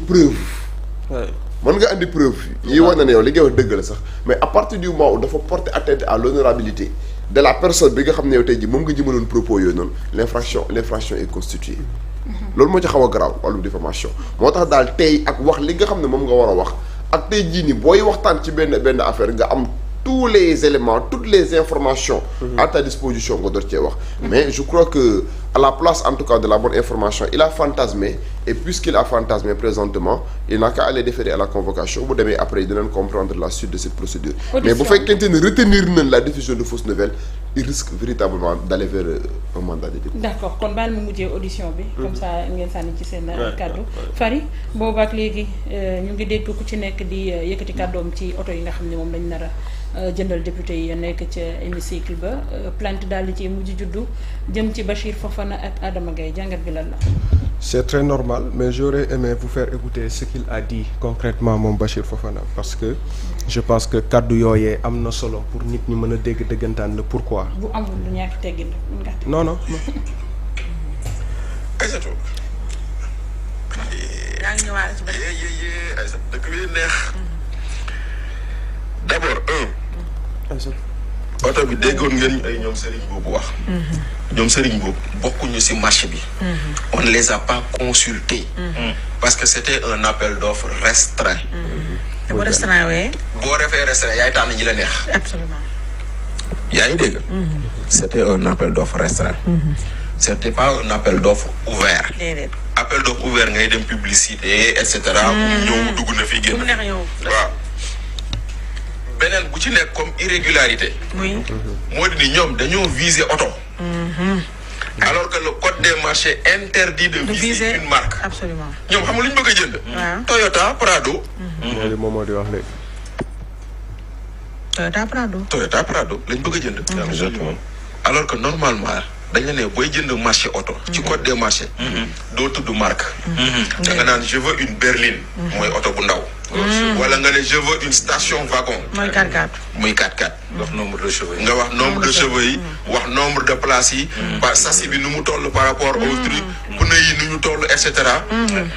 preuve. mën nga andi preuve yi wane ne yow li ngay wax dëgg la sax mais à partir du moment où dafa porter atteinte à l'honorabilité de la personne bi nga xam ne yow tey jii moom nga jëmaloon propos yooyu noonu l'infraction est constituée. loolu moo ci xaw a garaaw wàllu diffamation moo tax daal tey ak wax li nga xam ne moom nga war a wax ak tey jii nii booy waxtaan ci benn affaire nga am tous les éléments toutes les informations à ta disposition nga door cee wax mais je crois que à la place en tout cas de la bonne information il a fantasmé et puisqu'il a fantasmé présentement il n'a qu'à aller déférer à la convocation bu demee après dinañ comprendre la suite de cette procédure mais bu fekkente ne retenir nañ la diffusion de fausses nouvelles il risque véritablement d'aller vers un mandat de dépôt. D'accord kon baal mu mujjee audition bi. comme ça ngeen sànni ci seen kaddu. Fary boobu ak léegi ñu ngi dégg ku ci nekk di yëkkati kàddoom ci oto yi nga xam ne moom lañ nar a jëndal député yi nekk ca hémicycle ba plainte daal di ci mujj juddu jëm ci Bachir Fofana ak Adama Gaye jàngat bi lan la. C'est très normal mais j'aurais aimé vous faire écouter ce qu'il a dit concrètement moom Bachir Fofana parce que je pense que kaddu yooyee am na solo pour nit ñi mën a dégg dëggantaan le pourquoi. bu amul lu ñàkk teggin nga. non. Aïssatou. yaa ngi ñëwaat ci Aïssatou dëkk bi neex. D'abord oto bi déggoon ngeen ay ñoom Serigne boobu wax. ñoom Serigne boobu bokkuñu ci marché bi. on ne les a pas consultés. parce que c'était un appel d'offres restreint. te boo restreint wee. boo refee restreint yaay tànn ñi la neex. absolument. yaa ngi dégg. c'était un appel d'offres restreint. c'était pas un appel d'offres ouvert. déedéet. appel d'offres ouvert ngay dem publicité et cetera. ñëw dugg na fi génn. mu neex yow. waaw. beneen bu ci nekk comme irrégularité. oui. moo di ni ñoom dañoo viser oto. alors que le code des marchés interdit de viser une marque. absolument. ñoom xam nga lu ñu bëgg a jënd. waaw Toyota Prado. moom moo di wax léegi. Toyota Prado lañ bëgg a jënd. exactement alors que normalement dañ la ne booy jënd marché oto. ci code des marchés. doo tudd marque. da nga naan je veux une berline. mooy oto bu ndaw. wala nga ne je veux une station wagon. mooy 4x4. muy 4x4. wax nombre de chevaux yi. nga wax nombre de chevaux yi. wax nombre de places yi. par châssis bi nu mu toll par rapport au truc. pneu yi nu ñu toll et cetera.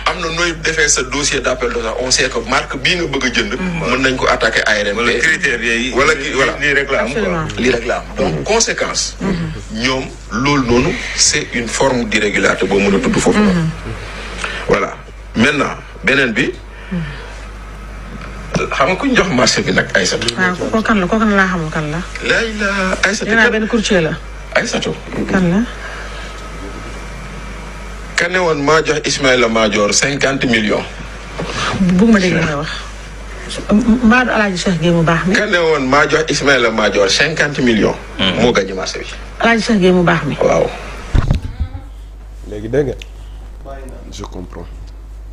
am na nooy defee sa dossier d'appel d'offres on sait que marque bii nga bëgg a jënd. mën nañ ko attaquer ARMP. wala critères yi. wala kii voilà lii rek la am quoi. lii rek la am donc conséquence. ñoom loolu noonu c'est une forme d'irrégularité boo mën a tudd foofu la. voilà maintenant beneen bi. xam nga ku ñu jox marché bi nag Aïssatou. waaw kooku kan laa xamul kan la. laay la Aïssatou. nee naa benn courtier la. Aïssatou. kan la. ka ne woon maa jox Ismaïla Madior 50 millions. bëgguma dégg li may wax. Mbadou Alaaji Cheikh Gueye mu baax mi. ka ne woon maa jox Ismaïla Madior 50 millions. moo gagné marché bi. Alaaji Cheikh Gueye mu baax mi. waaw. léegi dégg nga. je comprends.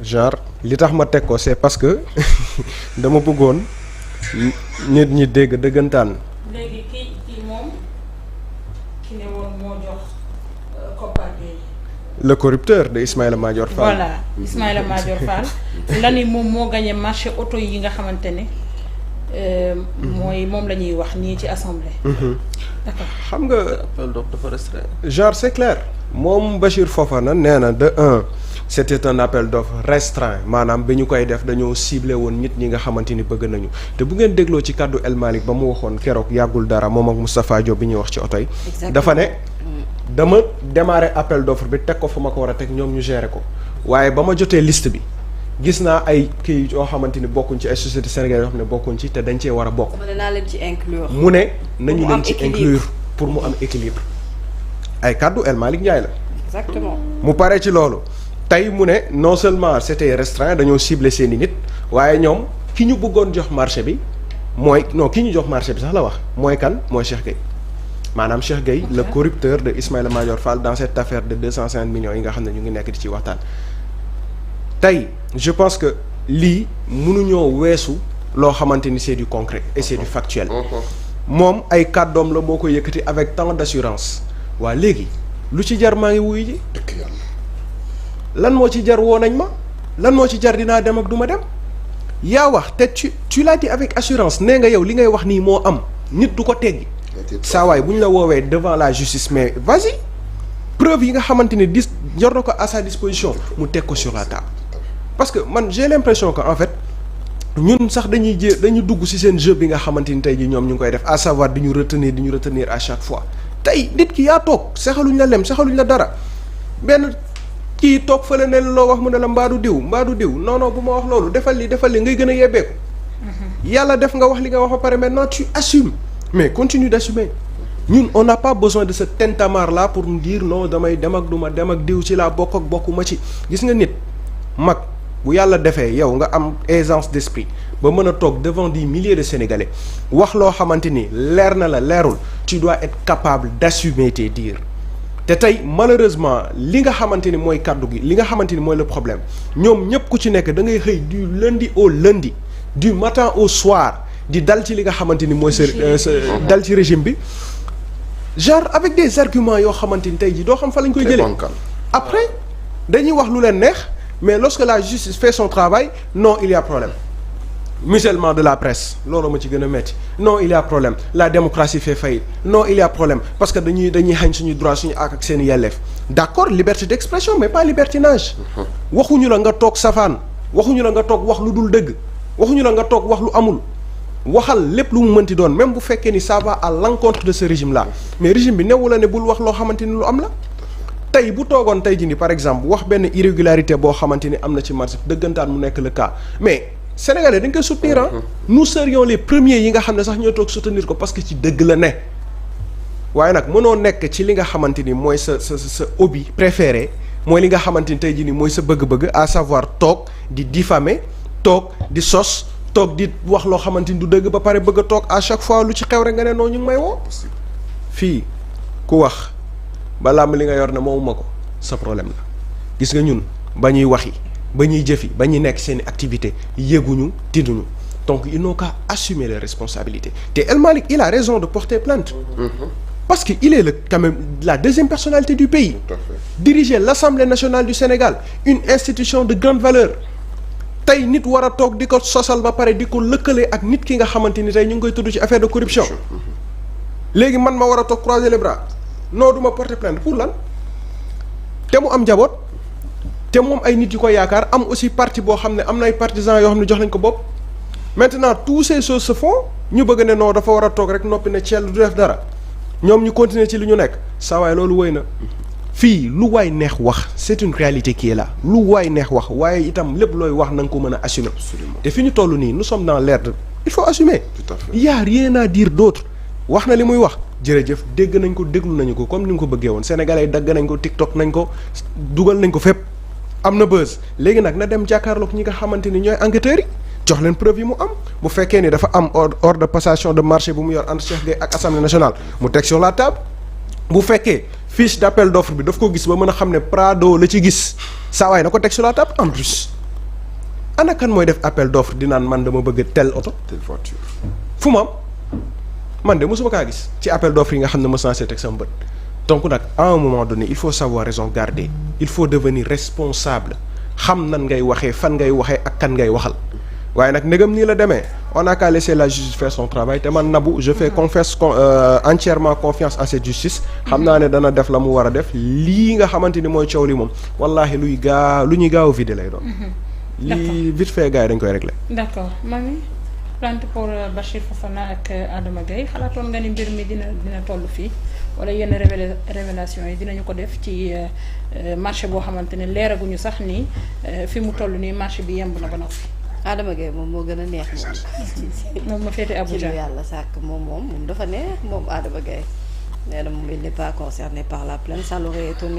genre li tax ma teg ko c'est parce que dama bëggoon nit ñi dégg dëggantaan. léegi kii moom ki ne woon moo jox Koppar Gueye. le corrupteur de Ismaïla Madior Fall. voilà Ismaïla Madior Fall. la ni moom moo gagné marché auto yi nga xamante ne mooy moom la ñuy wax nii ci assemblée. d'accord xam nga. appel d'offres dafa restreint. genre c'est clair. moom Bachir Fofana nee na de un c'était un appel d'offres restreint maanaam bi ñu koy def dañoo ciblé woon nit ñi nga xamante ni bëgg nañu te bu ngeen dégloo ci kàddu El Malick ba mu waxoon keroog yàggul dara moom ak Moustapha Diop bi ñuy wax ci oto yi. dafa ne dama démarrer appel d'offres bi teg ko fu ma ko war a teg ñoom ñu gérer ko waaye ba ma jotee liste bi gis naa ay kii yoo xamante ni bokkuñ ci ay sociétés sénégalaises yoo xam ne bokkuñ ci te dañ cee war a bokk. naa leen ci inclure. mu ne nañu leen ci équilibre. inclure pour mu am équilibre ay kàddu El Malick Ndiaye la. exactement. mu pare ci loolu tey mu ne non seulement c'était restreint dañoo ciblé seeni nit waaye ñoom ki ñu bëggoon jox marché bi mooy non ki ñu jox marché bi sax la wax mooy kan mooy Cheikh Gueye maanaam Cheikh Gueye le corrupteur de Ismaïla Madior Fall dans cette affaire de 250 millions yi nga xam ne ñu ngi nekk di ci waxtaan. tey je pense que lii mënuñoo weesu loo xamante ni c'est du concret et c'est du factuel. moom ay kàddoom la boo ko yëkkati avec tant d'assurance waa léegi lu ci jar maa ngi wuyu ji. lan moo ci jar woo nañ ma lan moo ci jar dinaa dem ak du ma dem yaa wax te tu l'as dit avec assurance nee nga yow li ngay wax nii moo am nit du ko teggi saa waay bu ñu la woowee devant la justice mais vas-y preuve yi nga xamante ni yor na ko à sa disposition mu teg ko sur la table parce que man j'ai l'impression que en fait ñun sax dañuy dugg ci seen jeu bi nga xamante ni tey jii ñoom ñu ngi koy def à savoir di ñu retenir à chaque fois tey nit ki yaa toog sexaluñ la lem sexaluñ la dara benn kii toog fële ne loo wax mu ne la mbaadu diw non bu ma wax loolu defal li ngay gën a yebbeeku yàlla def nga wax li nga wax ba pare maintenant tu assumes mais continue d'assumer ñun on n'a pas besoin de ce tintamarre là pour nous dire non damay dem ak duma dem ak diw ci laa bokk ak bokkuma ci gis nga nit mag bu yàlla defee yow nga am aisance d'esprit ba mën a toog devant des milliers de Sénégalais wax loo xamante ni leer na la leerul tu dois être capable d'assumer tes dires te tey malheureusement li nga xamante ni mooy kàddu gi li nga xamante ni mooy le problème ñoom ñëpp ku ci nekk da ngay xëy du lundi au lundi du matin au soir di dal ci li nga xamante ni mooy sa dal ci régime bi genre avec des arguments yoo xamante ni tey jii doo xam fa lañ koy jëlee après dañuy wax lu leen neex mais lorsque la justice fait son travail non il y a problème musellement de la presse loolu ma ci gën a metti non il y a problème la démocratie fait faillite non il y a problème parce que dañuy xañ suñu droit suñu ak seen yelleef d'accord liberté d'expression mais pas libertinage waxuñu la nga toog safaan waxuñu la nga toog wax lu dul dëgg waxuñu la nga toog wax lu amul waxal lépp lu mu mënti doon même bu fekkee ni ça va à l'encontre de ce régime là mais régime bi newu la ne bul wax loo xamante ni lu am la tey bu toogoon tey jii ni par exemple wax benn irrégularité boo xamante ni am na ci marché dëggantaan mu nekk le cas mais Sénégalais dañ koy soutenir ah nous serions les premiers yi nga xam ne sax ñoo toog soutenir ko parce que ci dëgg la ne waaye nag mënoo nekk ci li nga xamante ni mooy sa hobby préféré mooy li nga xamante ni tey jii ni mooy sa bëgg-bëgg à savoir toog di diffamer toog di sos toog di wax loo xamante ni du dëgg ba pare bëgg a toog à chaque fois lu ci xew rek nga ne noonu ñu ngi may woo fii ku wax ba làmb li nga yor ne moomuma ko sa problème la gis nga ñun ba ñuy waxi ba ñuy jëfi ba ñuy nekk seeni activité yéguñu tidduñu donc ils n'ont qu'à assumer les responsabilités te El Malick il a raison de porter plainte parce que il est quand même la deuxième personnalité du pays diriger l'Assemblée nationale du Sénégal une institution de grande valeur tey nit war a toog di ko sosal ba pare di ko lëkkale ak nit ki nga xamante ni tey ñu ngi koy tudd ci affaire de corruption léegi man ma war a toog croiser les bras non du ma porter plainte pour lan te mu am njaboot te moom ay nit yu ko yaakaar am aussi parti boo xam ne am na ay partisans yoo xam ne jox nañ ko bopp maintenant tous ces choses se font ñu bëgg ne non dafa war a toog rek noppi ne Thiel du def dara ñoom ñu continuer ci li ñu nekk saa waay loolu wëy na fii lu waay neex wax c'est une réalité qui est là lu waay neex wax waaye itam lépp looy wax na nga ko mën a assumer te fi ñu toll nii nous sommes dans l'ère il faut assumer il y a rien à dire d'autre wax na li muy wax jërëjëf dégg nañ ko déglu nañu ko comme ni nga ko bëggee woon sénégalais dagg nañ ko TikTok nañ ko dugal nañ ko fépp am na buzz léegi nag na dem jàkkaarloog ñi nga xamante ni ñooy enquêteurs yi jox leen preuve yi mu am bu fekkee ni dafa am ordre de passation de marché bu mu yor entre Cheikh Gueye ak Assemblée nationale mu teg sur la table bu fekkee fiche d'appel d'offre bi daf ko gis ba mën a xam ne Prado la ci gis saa waay na ko teg sur la table en plus ana kan mooy def appel d'offre di naan man dama bëgg telle oto telle voiture fu mu am man de mosuma kaa gis ci appel d'offre yi nga xam ne mos naa see teg sama bët donc nag à un moment donné il faut savoir raison garder il faut devenir responsable xam nan ngay waxee fan ngay waxee ak kan ngay waxal waaye nag ndegam nii la demee on n'a qu'à laisser la justice faire son travail te man Nabou je fais entièrement confiance à cette justice xam naa ne dana def la mu war a def lii nga xamante ni mooy coow li moom wallahi lu ñuy gaaw a vider lay doon lii vite fait gars yi dañ koy régler d'accord mami plainte pour Bachir Fofana ak Adama Gaye xalaatoon nga ni mbir mi dina toll fii wala yenn révélation yi dinañu ko def ci marché boo xamante ne leeraguñu sax ni fi mu toll nii marché bi yemb na ba noppi. Adama Gaye moom moo gën a neex moom ma féete Abuja ci lu yàlla sàkk moom dafa neex moom Adama Gaye nee na moom il n'est pas concerné par la plainte ça l'aurait étonné